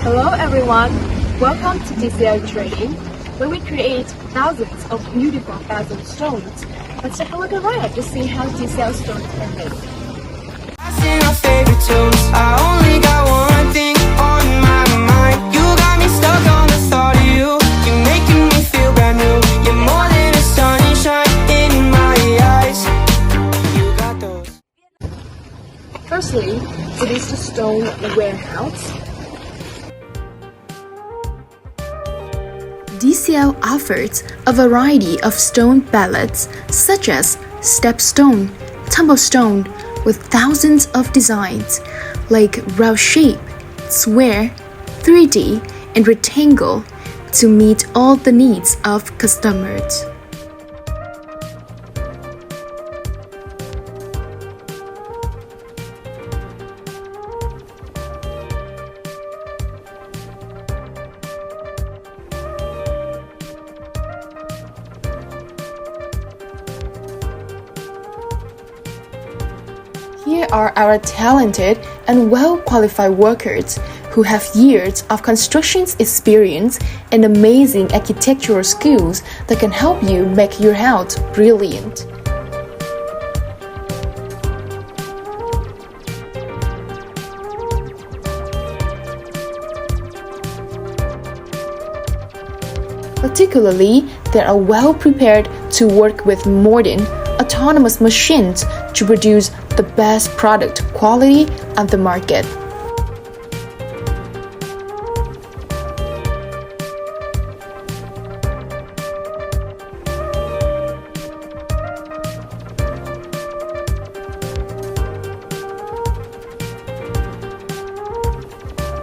Hello everyone, welcome to DCL Training, where we create thousands of beautiful basil stones. Let's take a look around to see how DCL stones are made. I sing our favorite tunes. I only got one thing on my mind. You got me stuck on the thought of you. You're making me feel brand new. You're more than a sunshine in my eyes. You got those. Firstly, it is the stone warehouse. DCL offers a variety of stone palettes such as step stone, tumble stone, with thousands of designs like round shape, square, 3D, and rectangle to meet all the needs of customers. Here are our talented and well-qualified workers who have years of construction experience and amazing architectural skills that can help you make your house brilliant. Particularly, they are well prepared to work with modern, autonomous machines to produce the best product quality on the market.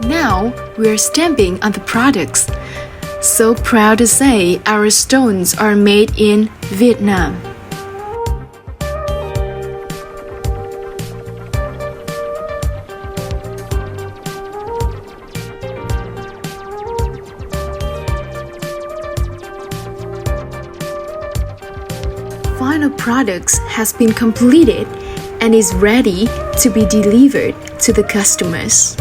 Now we're stamping on the products. So proud to say our stones are made in Vietnam. Final products has been completed and is ready to be delivered to the customers.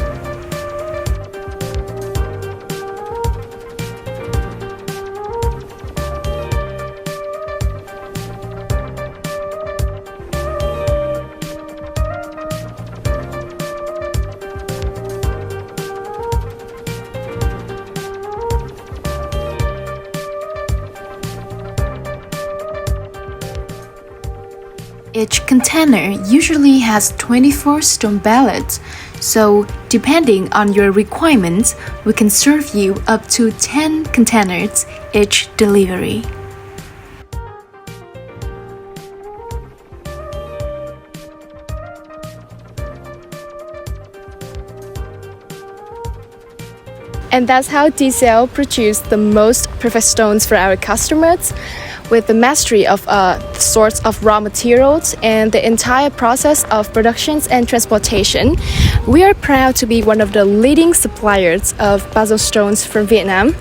Each container usually has 24 stone pallets, so depending on your requirements, we can serve you up to 10 containers each delivery. And that's how DCL produced the most perfect stones for our customers, with the mastery of sorts of raw materials and the entire process of productions and transportation. We are proud to be one of the leading suppliers of basil stones from Vietnam.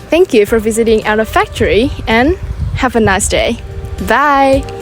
Thank you for visiting our factory and have a nice day. Bye!